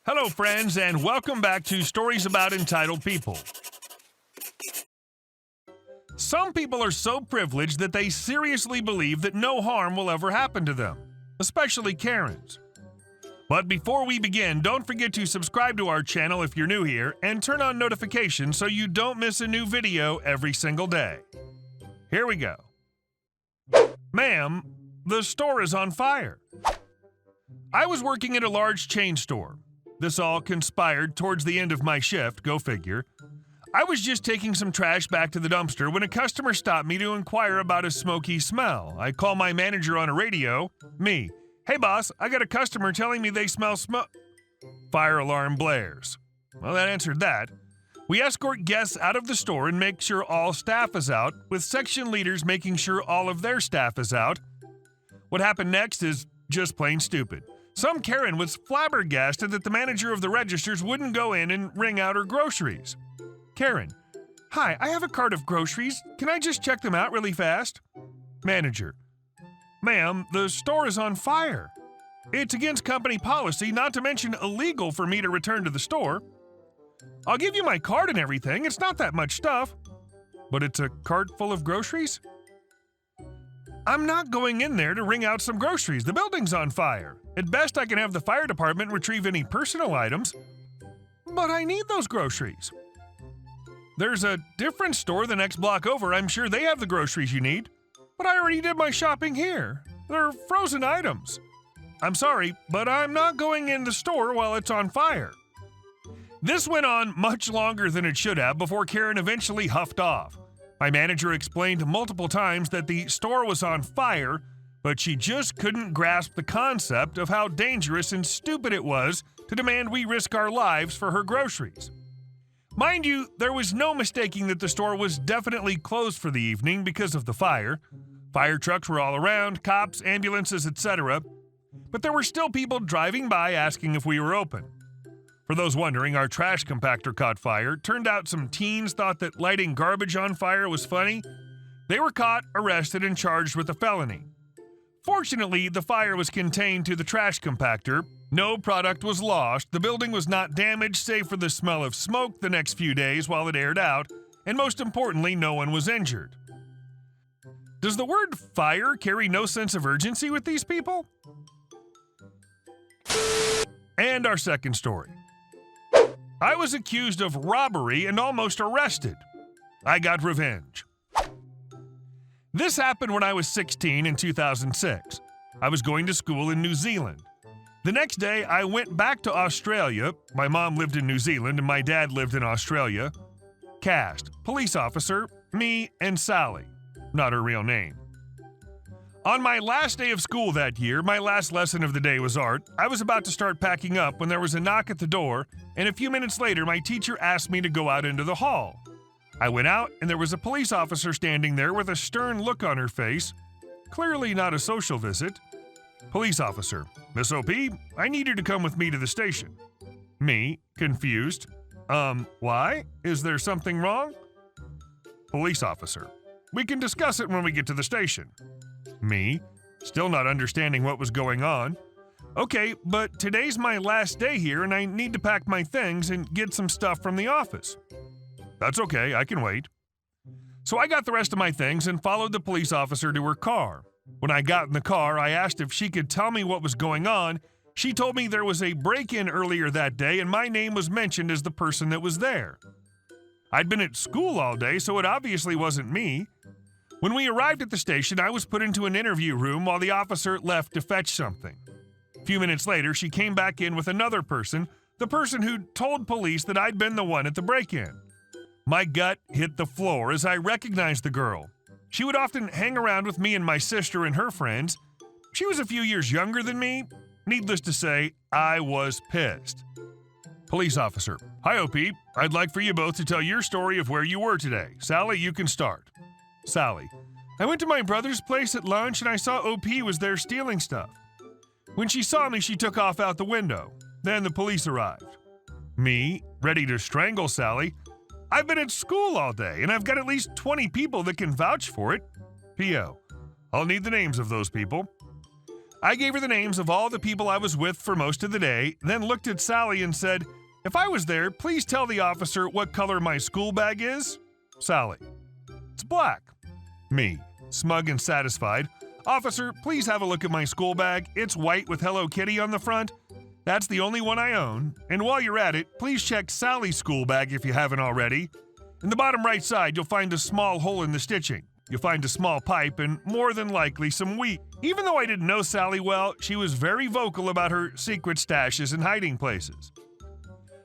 Hello, friends, and welcome back to Stories About Entitled People. Some people are so privileged that they seriously believe that no harm will ever happen to them, especially Karens. But before we begin, don't forget to subscribe to our channel if you're new here and turn on notifications so you don't miss a new video every single day. Here we go. Ma'am, the store is on fire. I was working at a large chain store. This all conspired towards the end of my shift, go figure. I was just taking some trash back to the dumpster when a customer stopped me to inquire about a smoky smell. I call my manager on a radio. Me. Hey boss, I got a customer telling me they smell smoke. Fire alarm blares. Well, that answered that. We escort guests out of the store and make sure all staff is out, with section leaders making sure all of their staff is out. What happened next is just plain stupid. Some Karen was flabbergasted that the manager of the registers wouldn't go in and ring out her groceries. Karen, hi, I have a cart of groceries. Can I just check them out really fast? Manager, ma'am, the store is on fire. It's against company policy, not to mention illegal for me to return to the store. I'll give you my cart and everything. It's not that much stuff. But it's a cart full of groceries? I'm not going in there to wring out some groceries. The building's on fire. At best, I can have the fire department retrieve any personal items. But I need those groceries. There's a different store the next block over. I'm sure they have the groceries you need. But I already did my shopping here. They're frozen items. I'm sorry, but I'm not going in the store while it's on fire. This went on much longer than it should have before Karen eventually huffed off. My manager explained multiple times that the store was on fire, but she just couldn't grasp the concept of how dangerous and stupid it was to demand we risk our lives for her groceries. Mind you, there was no mistaking that the store was definitely closed for the evening because of the fire. Fire trucks were all around, cops, ambulances, etc. But there were still people driving by asking if we were open. For those wondering, our trash compactor caught fire. Turned out some teens thought that lighting garbage on fire was funny. They were caught, arrested, and charged with a felony. Fortunately, the fire was contained to the trash compactor. No product was lost. The building was not damaged, save for the smell of smoke the next few days while it aired out. And most importantly, no one was injured. Does the word fire carry no sense of urgency with these people? And our second story. I was accused of robbery and almost arrested. I got revenge. This happened when I was 16 in 2006. I was going to school in New Zealand. The next day, I went back to Australia. My mom lived in New Zealand and my dad lived in Australia. Cast, police officer, me, and Sally. Not her real name. On my last day of school that year, my last lesson of the day was art. I was about to start packing up when there was a knock at the door, and a few minutes later, my teacher asked me to go out into the hall. I went out, and there was a police officer standing there with a stern look on her face. Clearly not a social visit. Police officer, Miss OP, I need you to come with me to the station. Me, confused. Why? Is there something wrong? Police officer, we can discuss it when we get to the station. Me, still not understanding what was going on. Okay, but today's my last day here and I need to pack my things and get some stuff from the office. That's okay, I can wait. So I got the rest of my things and followed the police officer to her car. When I got in the car, I asked if she could tell me what was going on. She told me there was a break-in earlier that day and my name was mentioned as the person that was there. I'd been at school all day, so it obviously wasn't me. When we arrived at the station, I was put into an interview room while the officer left to fetch something. A few minutes later, she came back in with another person, the person who told police that I'd been the one at the break-in. My gut hit the floor as I recognized the girl. She would often hang around with me and my sister and her friends. She was a few years younger than me. Needless to say, I was pissed. Police officer, hi OP, I'd like for you both to tell your story of where you were today. Sally, you can start. Sally, I went to my brother's place at lunch and I saw OP was there stealing stuff. When she saw me, she took off out the window. Then the police arrived. Me, ready to strangle Sally. I've been at school all day and I've got at least 20 people that can vouch for it. P.O. I'll need the names of those people. I gave her the names of all the people I was with for most of the day, then looked at Sally and said, "If I was there, please tell the officer what color my school bag is." Sally: "It's black." Me, smug and satisfied: "Officer, please have a look at my school bag. It's white with Hello Kitty on the front. That's the only one I own. And while you're at it, please check Sally's school bag if you haven't already. In the bottom right side, you'll find a small hole in the stitching. You'll find a small pipe and more than likely some wheat." Even though I didn't know Sally well, she was very vocal about her secret stashes and hiding places.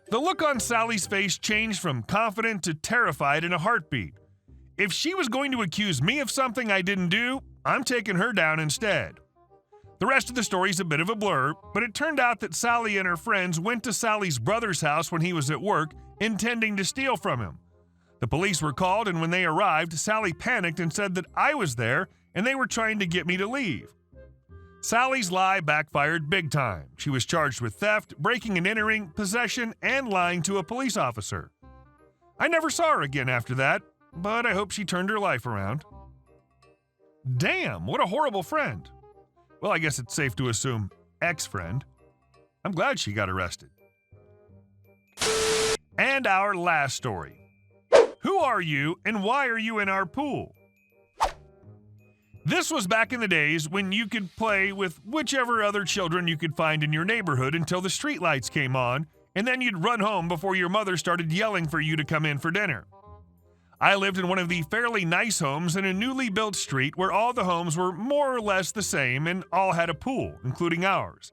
The look on Sally's face changed from confident to terrified in a heartbeat. If she was going to accuse me of something I didn't do, I'm taking her down instead. The rest of the story's a bit of a blur, but it turned out that Sally and her friends went to Sally's brother's house when he was at work, intending to steal from him. The police were called, and when they arrived, Sally panicked and said that I was there and they were trying to get me to leave. Sally's lie backfired big time. She was charged with theft, breaking and entering, possession, and lying to a police officer. I never saw her again after that, but I hope she turned her life around. Damn, what a horrible friend. Well, I guess it's safe to assume ex-friend. I'm glad she got arrested. And our last story. Who are you and why are you in our pool? This was back in the days when you could play with whichever other children you could find in your neighborhood until the streetlights came on, and then you'd run home before your mother started yelling for you to come in for dinner. I lived in one of the fairly nice homes in a newly built street where all the homes were more or less the same and all had a pool, including ours.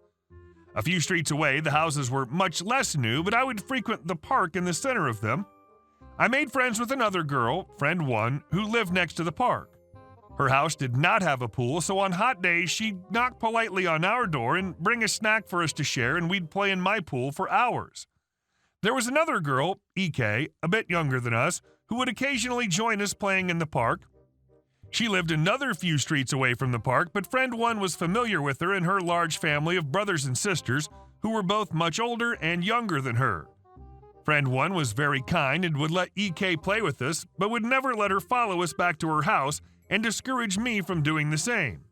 A few streets away, the houses were much less new, but I would frequent the park in the center of them. I made friends with another girl, friend one, who lived next to the park. Her house did not have a pool, so on hot days she'd knock politely on our door and bring a snack for us to share, and we'd play in my pool for hours. There was another girl, EK, a bit younger than us, who would occasionally join us playing in the park. She lived another few streets away from the park, but friend one was familiar with her and her large family of brothers and sisters who were both much older and younger than her. Friend one was very kind and would let EK play with us, but would never let her follow us back to her house and discourage me from doing the same.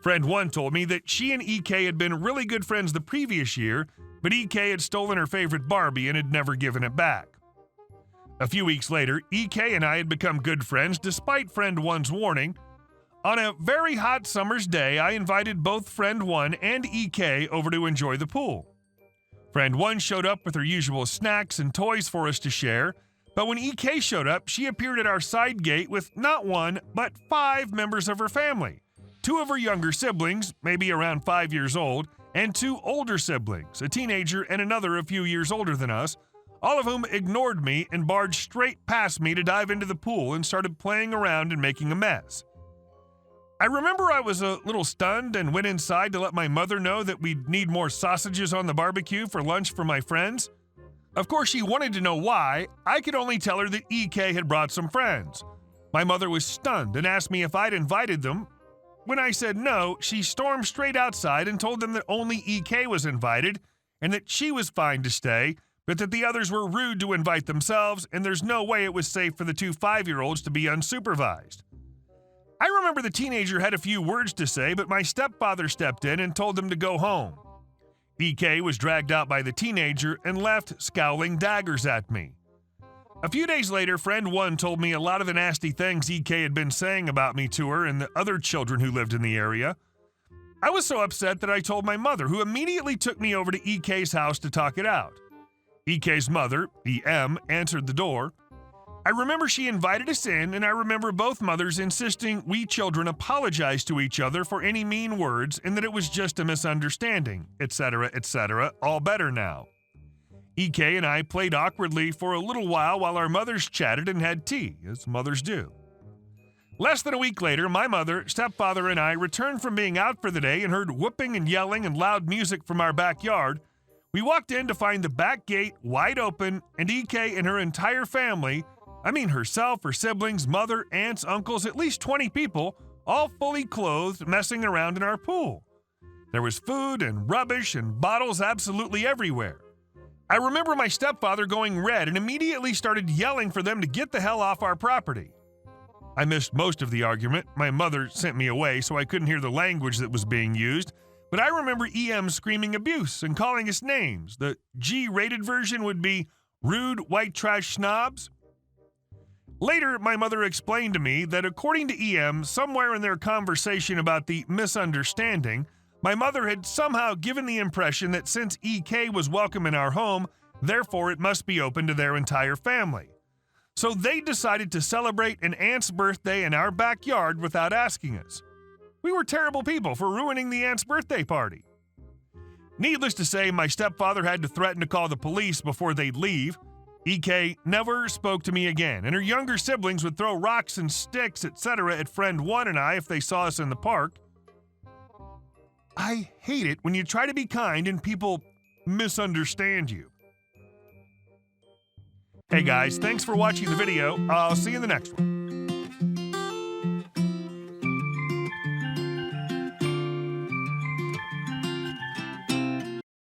Friend one told me that she and EK had been really good friends the previous year, but EK had stolen her favorite Barbie and had never given it back. A few weeks later, EK and I had become good friends despite friend one's warning. On a very hot summer's day, I invited both friend one and EK over to enjoy the pool. Friend one showed up with her usual snacks and toys for us to share, but when EK showed up, she appeared at our side gate with not one, but 5 members of her family. 2 of her younger siblings, maybe around 5 years old, and 2 older siblings, a teenager and another a few years older than us, all of whom ignored me and barged straight past me to dive into the pool and started playing around and making a mess. I remember I was a little stunned and went inside to let my mother know that we'd need more sausages on the barbecue for lunch for my friends. Of course, she wanted to know why. I could only tell her that EK had brought some friends. My mother was stunned and asked me if I'd invited them. When I said no, she stormed straight outside and told them that only EK was invited and that she was fine to stay, but that the others were rude to invite themselves and there's no way it was safe for the 2 5-year-olds to be unsupervised. I remember the teenager had a few words to say, but my stepfather stepped in and told them to go home. EK was dragged out by the teenager and left scowling daggers at me. A few days later, friend one told me a lot of the nasty things EK had been saying about me to her and the other children who lived in the area. I was so upset that I told my mother, who immediately took me over to EK's house to talk it out. EK's mother, EM, answered the door. I remember she invited us in, and I remember both mothers insisting we children apologize to each other for any mean words and that it was just a misunderstanding, etc., all better now. EK and I played awkwardly for a little while our mothers chatted and had tea, as mothers do. Less than a week later, my mother, stepfather, and I returned from being out for the day and heard whooping and yelling and loud music from our backyard. We walked in to find the back gate wide open and EK and her entire family, herself, her siblings, mother, aunts, uncles, at least 20 people, all fully clothed, messing around in our pool. There was food and rubbish and bottles absolutely everywhere. I remember my stepfather going red and immediately started yelling for them to get the hell off our property. I missed most of the argument. My mother sent me away, so I couldn't hear the language that was being used, But I remember EM screaming abuse and calling us names. The G-rated version would be rude white trash snobs. Later, my mother explained to me that according to EM, somewhere in their conversation about the misunderstanding, my mother had somehow given the impression that since EK was welcome in our home, therefore it must be open to their entire family. So they decided to celebrate an aunt's birthday in our backyard without asking us. We were terrible people for ruining the aunt's birthday party. Needless to say, my stepfather had to threaten to call the police before they'd leave. EK never spoke to me again, and her younger siblings would throw rocks and sticks, etc. at friend 1 and I if they saw us in the park. I hate it when you try to be kind and people misunderstand you. Hey guys, thanks for watching the video. I'll see you in the next one.